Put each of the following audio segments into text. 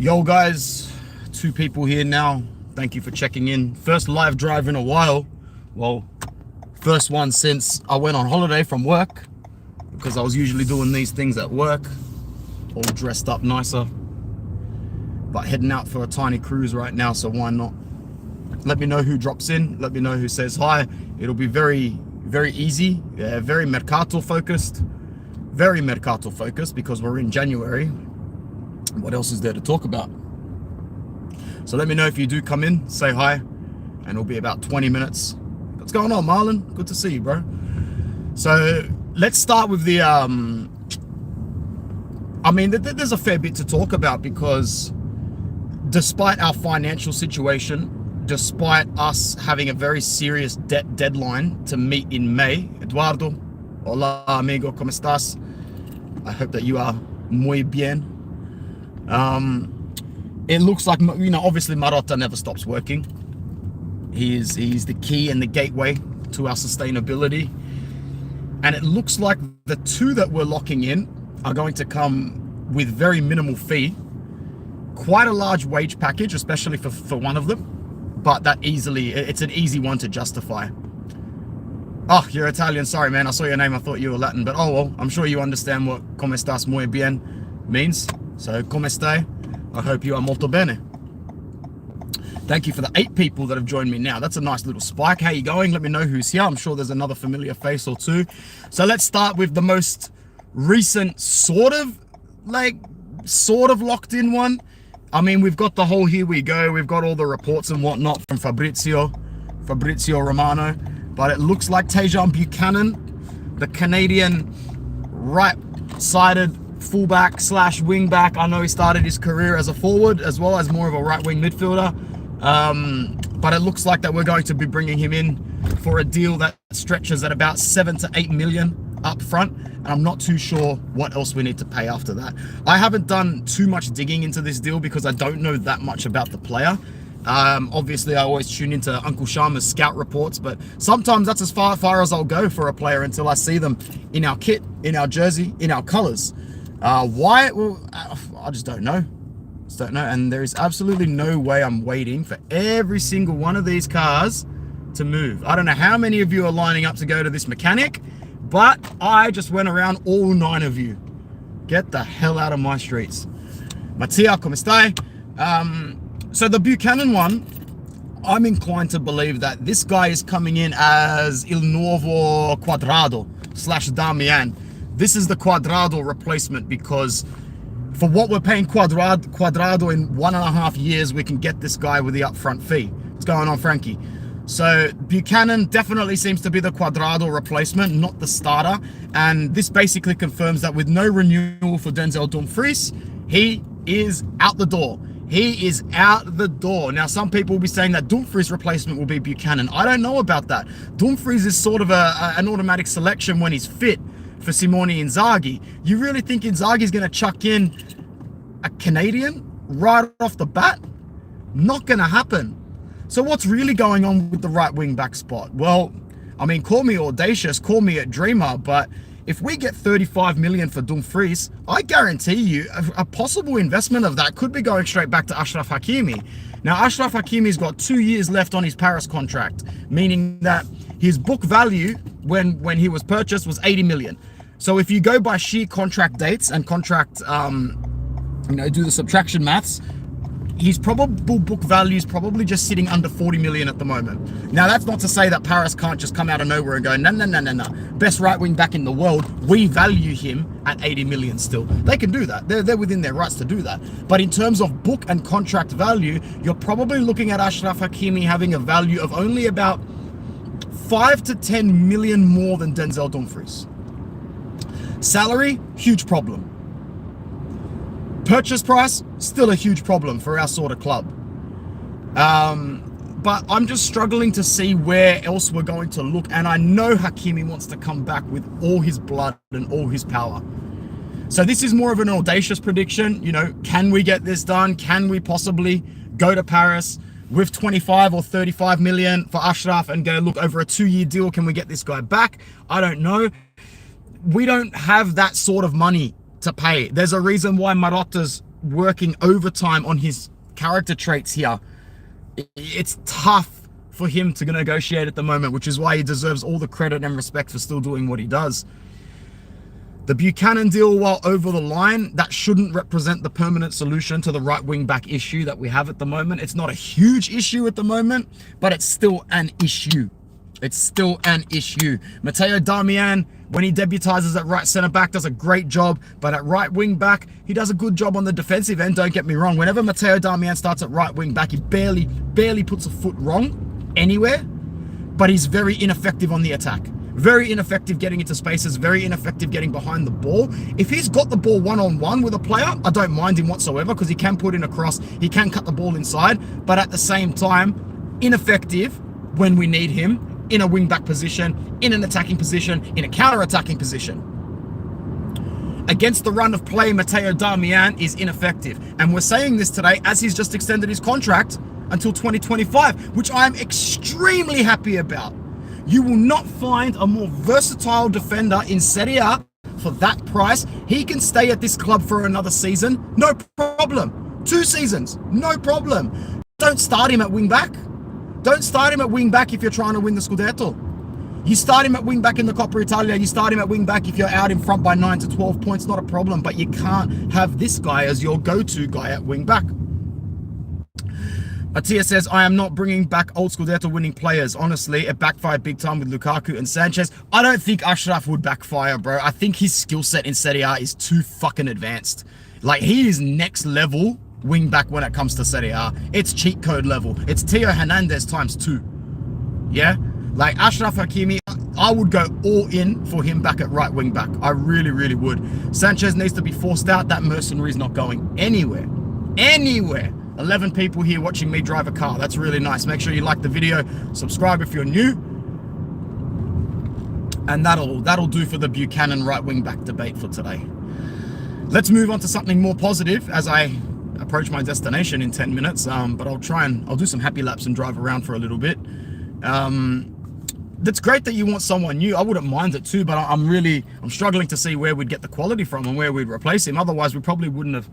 Yo guys, two people here now. Thank you for checking in. First live drive in a while. Well, first one since I went on holiday from work, because I was usually doing these things at work, all dressed up nicer. But heading out for a tiny cruise right now, so why not? Let me know who drops in. Let me know who says hi. It'll be very easy. Very mercato focused. Very mercato focused because we're in January. What else is there to talk about? So let me know if you do come in, say hi, and it'll be about 20 minutes. What's going on, Marlon? Good to see you, bro. So let's start with the there's a fair bit to talk about, because despite our financial situation, despite us having a very serious debt deadline to meet in May, Eduardo, hola amigo, ¿cómo estás? I hope that you are muy bien. It looks like, obviously Marotta never stops working. He's the key and the gateway to our sustainability. And it looks like the two that we're locking in are going to come with very minimal fee. Quite a large wage package, especially for one of them. But it's an easy one to justify. Oh, you're Italian. Sorry, man. I saw your name. I thought you were Latin. But oh well, I'm sure you understand what "Come estás muy bien" means. So, come stai? I hope you are molto bene. Thank you for the 8 people that have joined me now. That's a nice little spike. How you going? Let me know who's here. I'm sure there's another familiar face or two. So let's start with the most recent sort of locked in one. I mean, we've got the whole here we go. We've got all the reports and whatnot from Fabrizio Romano. But it looks like Tejan Buchanan, the Canadian right-sided fullback / wingback. I know he started his career as a forward as well as more of a right-wing midfielder. But it looks like that we're going to be bringing him in for a deal that stretches at about 7 to 8 million up front. And I'm not too sure what else we need to pay after that. I haven't done too much digging into this deal because I don't know that much about the player. Obviously, I always tune into Uncle Sharma's scout reports, but sometimes that's as far as I'll go for a player until I see them in our kit, in our jersey, in our colors. Why? Well, I just don't know. And there is absolutely no way I'm waiting for every single one of these cars to move. I don't know how many of you are lining up to go to this mechanic, but I just went around all 9 of you. Get the hell out of my streets. Mattia, come stai? So the Buchanan one, I'm inclined to believe that this guy is coming in as Il Nuovo Quadrado / Damian. This is the Quadrado replacement, because for what we're paying Quadrado in 1.5 years, we can get this guy with the upfront fee. What's going on, Frankie? So Buchanan definitely seems to be the Quadrado replacement, not the starter. And this basically confirms that with no renewal for Denzel Dumfries, he is out the door. He is out the door. Now, some people will be saying that Dumfries' replacement will be Buchanan. I don't know about that. Dumfries is sort of an automatic selection when he's fit for Simone Inzaghi. You really think Inzaghi's going to chuck in a Canadian right off the bat? Not going to happen. So what's really going on with the right wing back spot? Well, I mean, call me audacious, call me a dreamer, but if we get 35 million for Dumfries, I guarantee you a possible investment of that could be going straight back to Achraf Hakimi. Now, Achraf Hakimi's got 2 years left on his Paris contract, meaning that his book value when he was purchased was 80 million. So if you go by sheer contract dates and contract, do the subtraction maths, his probable book value is probably just sitting under 40 million at the moment. Now, that's not to say that Paris can't just come out of nowhere and go, no. Best right wing back in the world, we value him at 80 million still. They can do that. They're within their rights to do that. But in terms of book and contract value, you're probably looking at Achraf Hakimi having a value of only about 5 to 10 million more than Denzel Dumfries. Salary, huge problem. Purchase price, still a huge problem for our sort of club. But I'm just struggling to see where else we're going to look. And I know Hakimi wants to come back with all his blood and all his power. So this is more of an audacious prediction. Can we get this done? Can we possibly go to Paris with 25 or 35 million for Achraf and go, look, over a 2-year deal, can we get this guy back? I don't know. We don't have that sort of money to pay. There's a reason why Marotta's working overtime on his character traits here. It's tough for him to negotiate at the moment, which is why he deserves all the credit and respect for still doing what he does. The Buchanan deal, while over the line, that shouldn't represent the permanent solution to the right wing back issue that we have at the moment. It's not a huge issue at the moment, but it's still an issue. It's still an issue. Matteo Darmian, when he debutizes at right centre back, does a great job, but at right wing back, he does a good job on the defensive end. Don't get me wrong. Whenever Matteo Darmian starts at right wing back, he barely puts a foot wrong anywhere, but he's very ineffective on the attack. Very ineffective getting into spaces, very ineffective getting behind the ball. If he's got the ball one-on-one with a player, I don't mind him whatsoever, because he can put in a cross, he can cut the ball inside, but at the same time, ineffective when we need him in a wing-back position, in an attacking position, in a counter-attacking position. Against the run of play, Matteo Darmian is ineffective. And we're saying this today as he's just extended his contract until 2025, which I am extremely happy about. You will not find a more versatile defender in Serie A for that price. He can stay at this club for another season, no problem. 2 seasons, no problem. Don't start him at wing back. Don't start him at wing back if you're trying to win the Scudetto. You start him at wing back in the Coppa Italia. You start him at wing back if you're out in front by 9 to 12 points, not a problem. But you can't have this guy as your go-to guy at wing back. Mattia says, I am not bringing back old Scudetto winning players. Honestly, it backfired big time with Lukaku and Sanchez. I don't think Ashraf would backfire, bro. I think his skill set in Serie A is too fucking advanced. Like, he is next level wing back when it comes to Serie A. It's cheat code level. It's Theo Hernandez times 2. Yeah? Like, Ashraf Hakimi, I would go all in for him back at right wing back. I really, really would. Sanchez needs to be forced out. That mercenary's not going anywhere. Anywhere. 11 people here watching me drive a car. That's really nice. Make sure you like the video, subscribe if you're new, and that'll do for the Buchanan right wing back debate for today. Let's move on to something more positive as I approach my destination in 10 minutes. But I'll do some happy laps and drive around for a little bit. That's great that you want someone new. I wouldn't mind it too, but I'm struggling to see where we'd get the quality from and where we'd replace him. Otherwise, we probably wouldn't have.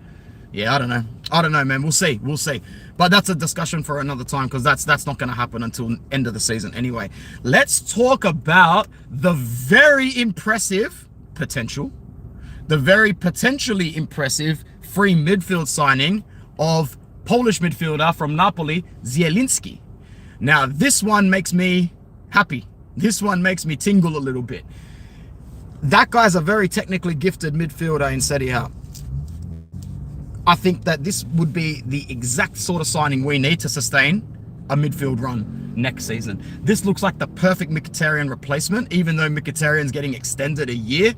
Yeah, I don't know, man. We'll see. But that's a discussion for another time, because that's not going to happen until end of the season anyway. Let's talk about the very impressive potential, the very potentially impressive free midfield signing of Polish midfielder from Napoli, Zielinski. Now, this one makes me happy. This one makes me tingle a little bit. That guy's a very technically gifted midfielder in Serie A. I think that this would be the exact sort of signing we need to sustain a midfield run next season. This looks like the perfect Mkhitaryan replacement, even though Mkhitaryan's getting extended a year.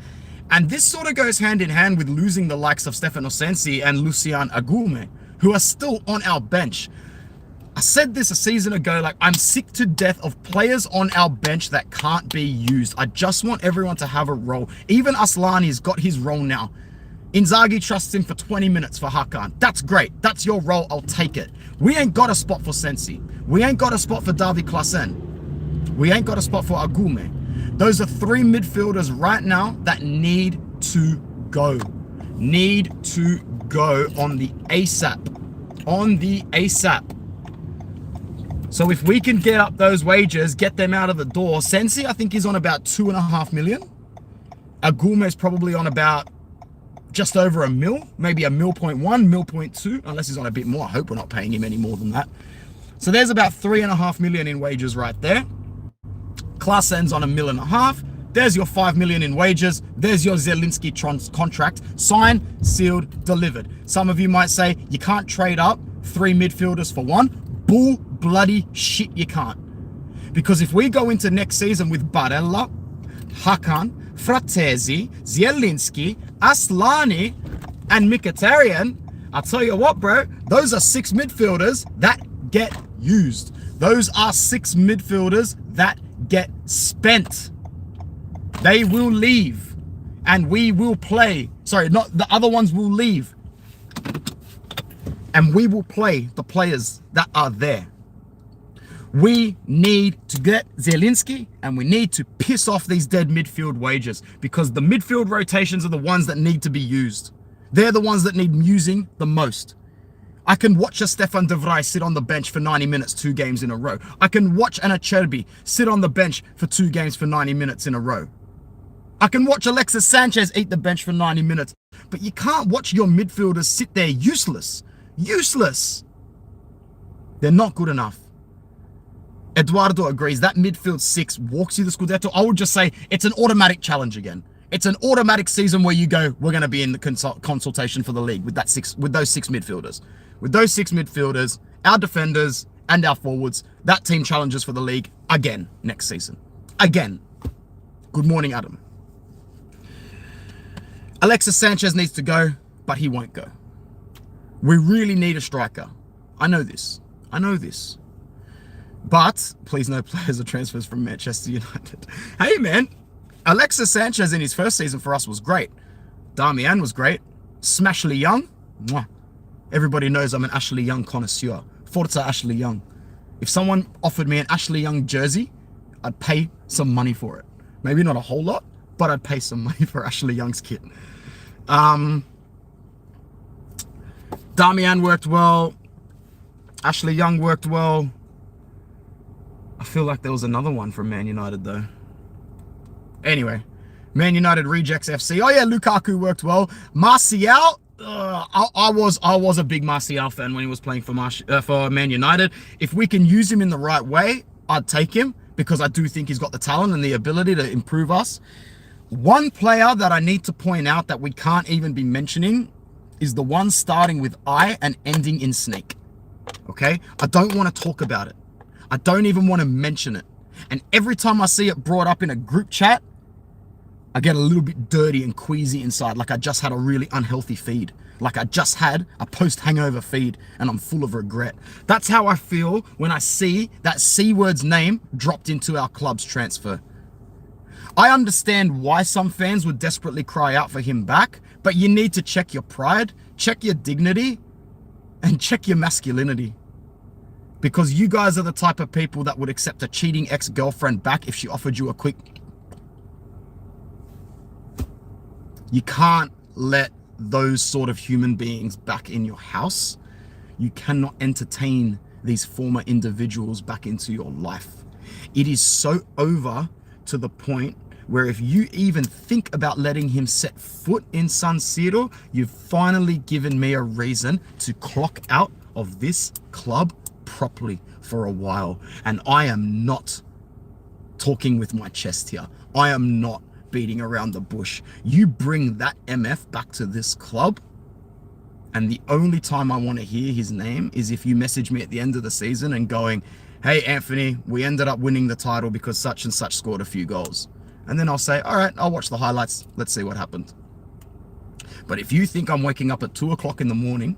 And this sort of goes hand in hand with losing the likes of Stefano Sensi and Lucian Agume, who are still on our bench. I said this a season ago, like, I'm sick to death of players on our bench that can't be used. I just want everyone to have a role. Even Aslani's got his role now. Inzaghi trusts him for 20 minutes for Hakan. That's great. That's your role. I'll take it. We ain't got a spot for Sensi. We ain't got a spot for David Klaassen. We ain't got a spot for Agume. Those are 3 midfielders right now that need to go. Need to go on the ASAP. On the ASAP. So if we can get up those wages, get them out of the door. Sensi, I think, is on about 2.5 million. Agume is probably on about just over $1 million, maybe $1.1 million, $1.2 million, unless he's on a bit more. I hope we're not paying him any more than that. So there's about 3.5 million in wages right there. Klaassen's on $1.5 million. There's your 5 million in wages. There's your Zielinski contract. Signed, sealed, delivered. Some of you might say you can't trade up 3 midfielders for 1. Bull bloody shit, you can't. Because if we go into next season with Barella, Hakan, Fratesi, Zielinski, Aslani, and Mkhitaryan, I'll tell you what, bro, those are 6 midfielders that get used. Those are 6 midfielders that get spent. They will leave, and we will play. Sorry, not the other ones will leave, and we will play the players that are there. We need to get Zielinski, and we need to piss off these dead midfield wages, because the midfield rotations are the ones that need to be used. They're the ones that need musing the most. I can watch a Stefan de Vrij sit on the bench for 90 minutes 2 games in a row. I can watch an Acerbi sit on the bench for 2 games for 90 minutes in a row. I can watch Alexis Sanchez eat the bench for 90 minutes. But you can't watch your midfielders sit there useless. Useless. They're not good enough. Eduardo agrees. That midfield 6 walks you the Scudetto. I would just say it's an automatic challenge again. It's an automatic season where you go, we're going to be in the consultation for the league with those 6 midfielders. With those 6 midfielders, our defenders and our forwards, that team challenges for the league again next season. Again. Good morning, Adam. Alexis Sanchez needs to go, but he won't go. We really need a striker. I know this. But please no players or transfers from Manchester United. Hey man, Alexis Sanchez in his first season for us was great. Damian was great. Ashley Young, mwah. Everybody knows I'm an Ashley Young connoisseur. Forza Ashley Young. If someone offered me an Ashley Young jersey, I'd pay some money for it. Maybe not a whole lot, but I'd pay some money for Ashley Young's kit. Damian worked well. Ashley Young worked well. I feel like there was another one from Man United though. Anyway, Man United rejects FC. Oh yeah, Lukaku worked well. Martial, I was a big Martial fan when he was playing for Man United. If we can use him in the right way, I'd take him because I do think he's got the talent and the ability to improve us. One player that I need to point out that we can't even be mentioning is the one starting with I and ending in Snake. Okay? I don't want to talk about it. I don't even want to mention it. And every time I see it brought up in a group chat, I get a little bit dirty and queasy inside, like I just had a really unhealthy feed. Like I just had a post-hangover feed and I'm full of regret. That's how I feel when I see that C-word's name dropped into our club's transfer. I understand why some fans would desperately cry out for him back, but you need to check your pride, check your dignity, and check your masculinity. Because you guys are the type of people that would accept a cheating ex-girlfriend back if she offered you a quick... You can't let those sort of human beings back in your house. You cannot entertain these former individuals back into your life. It is so over to the point where if you even think about letting him set foot in San Siro, you've finally given me a reason to clock out of this club properly for a while. And I am not talking with my chest here. I am not beating around the bush. You bring that MF back to this club, and the only time I want to hear his name is if you message me at the end of the season and going, hey Anthony, we ended up winning the title because such and such scored a few goals. And then I'll say, all right, I'll watch the highlights. Let's see what happened. But if you think I'm waking up at 2 o'clock in the morning,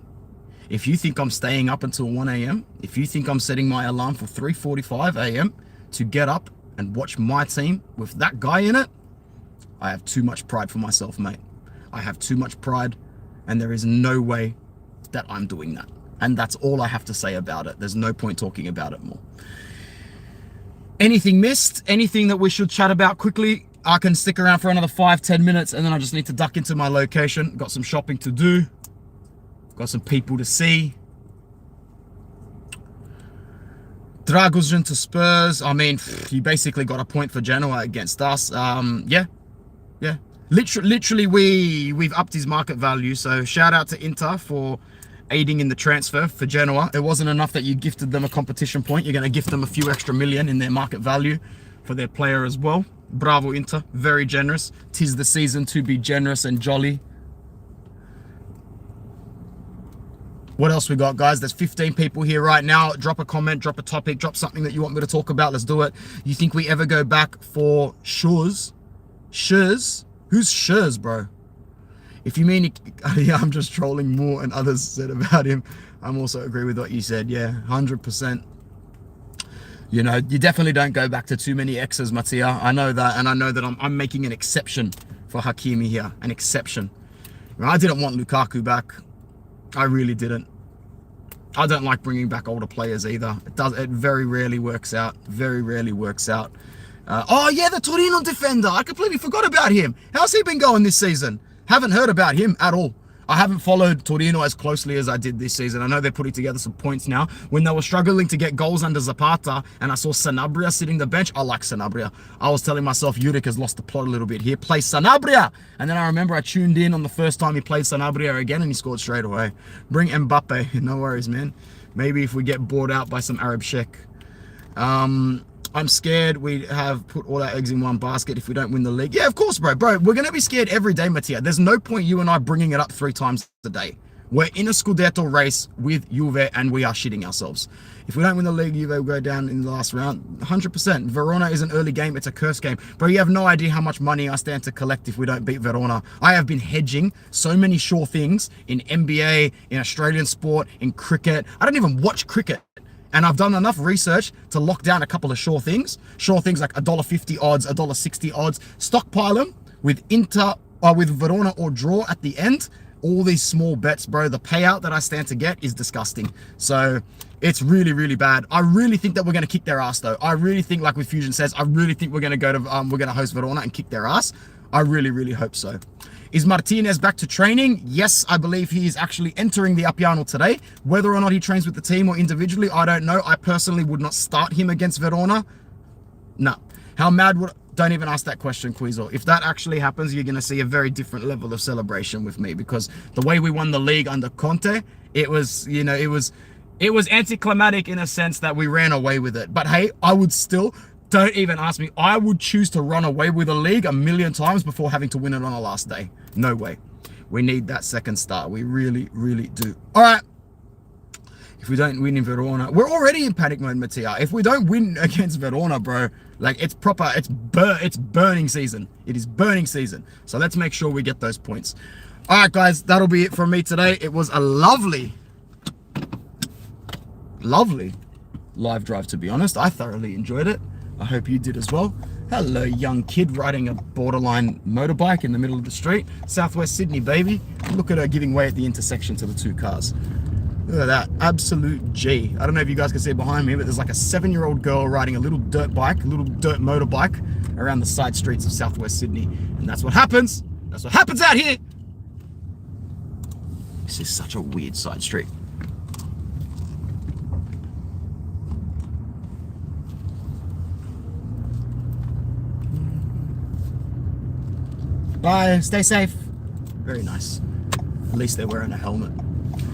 if you think I'm staying up until 1 a.m., if you think I'm setting my alarm for 3:45 a.m. to get up and watch my team with that guy in it, I have too much pride for myself, mate. I have too much pride, and there is no way that I'm doing that. And that's all I have to say about it. There's no point talking about it more. Anything missed? Anything that we should chat about quickly? I can stick around for another 5-10 minutes, and then I just need to duck into my location. Got some shopping to do. Got some people to see. Dragusin to Spurs. I mean, you basically got a point for Genoa against us. Yeah. Literally, we've upped his market value. So shout out to Inter for aiding in the transfer for Genoa. It wasn't enough that you gifted them a competition point. You're going to gift them a few extra million in their market value for their player as well. Bravo Inter, very generous. 'Tis the season to be generous and jolly. What else we got, guys? There's 15 people here right now. Drop a comment, drop a topic, drop something that you want me to talk about. Let's do it. You think we ever go back for Schurz? Schurz? Who's Schurz, bro? If you mean, yeah, I'm just trolling more and others said about him. I'm also agree with what you said. Yeah, 100%. You know, you definitely don't go back to too many X's, Mattia. I know that, and I know that I'm making an exception for Hakimi here. An exception. I didn't want Lukaku back. I really didn't. I don't like bringing back older players either. It very rarely works out. Very rarely works out. Oh yeah, the Torino defender. I completely forgot about him. How's he been going this season? Haven't heard about him at all. I haven't followed Torino as closely as I did this season. I know they're putting together some points now. When they were struggling to get goals under Zapata and I saw Sanabria sitting the bench, I like Sanabria. I was telling myself, Juric has lost the plot a little bit here. Play Sanabria! And then I remember I tuned in on the first time he played Sanabria again and he scored straight away. Bring Mbappe. No worries, man. Maybe if we get bought out by some Arab sheikh. I'm scared we have put all our eggs in one basket if we don't win the league. Yeah, of course, bro. We're going to be scared every day, Mattia. There's no point you and I bringing it up 3 times a day. We're in a Scudetto race with Juve and we are shitting ourselves. If we don't win the league, Juve will go down in the last round. 100%. Verona is an early game. It's a curse game. Bro, you have no idea how much money I stand to collect if we don't beat Verona. I have been hedging so many sure things in NBA, in Australian sport, in cricket. I don't even watch cricket. And I've done enough research to lock down a couple of sure things. Sure things like $1.50 odds, $1.60 odds. Stockpile them with with Verona or draw at the end. All these small bets, bro. The payout that I stand to get is disgusting. So it's really, really bad. I really think that we're going to kick their ass, though. I really think, like with Fusion says, I really think we're going to go to we're going to host Verona and kick their ass. I really, really hope so. Is Martinez back to training? Yes, I believe he is actually entering the Appiano today. Whether or not he trains with the team or individually, I don't know. I personally would not start him against Verona. No. How mad would... Don't even ask that question, Quizo. If that actually happens, you're going to see a very different level of celebration with me, because the way we won the league under Conte, it was, you know, it was anticlimactic in a sense that we ran away with it. But hey, I would still... Don't even ask me. I would choose to run away with a league 1,000,000 times before having to win it on the last day. No way. We need that second start. We really, really do. All right. If we don't win in Verona, we're already in panic mode, Mattia. If we don't win against Verona, bro, like it's proper, it's burning season. It is burning season. So let's make sure we get those points. All right, guys, that'll be it from me today. It was a lovely live drive, to be honest. I thoroughly enjoyed it. I hope you did as well. Hello, young kid riding a borderline motorbike in the middle of the street. Southwest Sydney, baby. Look at her giving way at the intersection to the 2 cars. Look at that. Absolute G. I don't know if you guys can see it behind me, but there's like a 7-year-old girl riding a little dirt bike, a little dirt motorbike around the side streets of Southwest Sydney. And that's what happens. That's what happens out here. This is such a weird side street. Bye, stay safe. Very nice. At least they're wearing a helmet.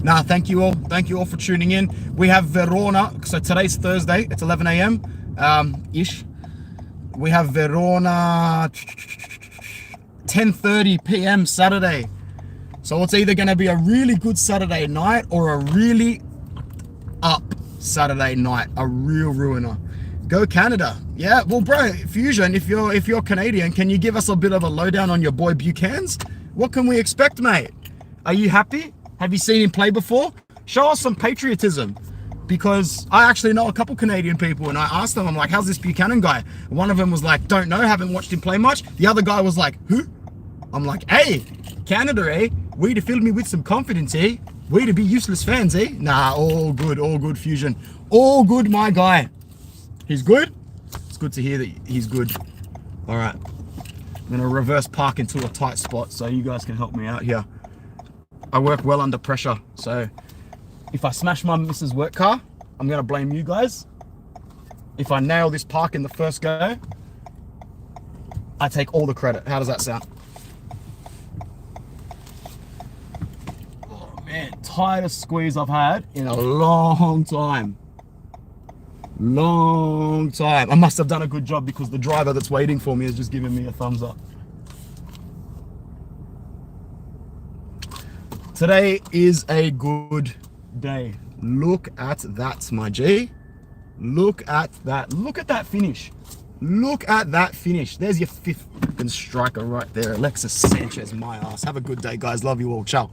Nah, thank you all. Thank you all for tuning in. We have Verona. So today's Thursday. It's 11 a.m. Ish. We have Verona 10:30 p.m. Saturday. So it's either going to be a really good Saturday night or a really up Saturday night. A real ruiner. Go Canada. Yeah, well, bro, Fusion, if you're Canadian, can you give us a bit of a lowdown on your boy Buchanan's? What can we expect, mate? Are you happy? Have you seen him play before? Show us some patriotism, because I actually know a couple Canadian people, and I asked them, I'm like, how's this Buchanan guy? One of them was like, don't know, haven't watched him play much. The other guy was like, who? I'm like, hey, Canada, eh? Way to fill me with some confidence, eh? Way to be useless fans, eh? Nah, all good, Fusion. All good, my guy. He's good? It's good to hear that he's good. All right. I'm going to reverse park into a tight spot so you guys can help me out here. I work well under pressure. So if I smash my missus' work car, I'm going to blame you guys. If I nail this park in the first go, I take all the credit. How does that sound? Oh, man. Tightest squeeze I've had in a long time. Long time. I must have done a good job, because the driver that's waiting for me has just given me a thumbs up. Today is a good day. Look at that, my G. Look at that. Look at that finish. Look at that finish. There's your 5th striker right there. Alexis Sanchez, my ass. Have a good day, guys. Love you all. Ciao.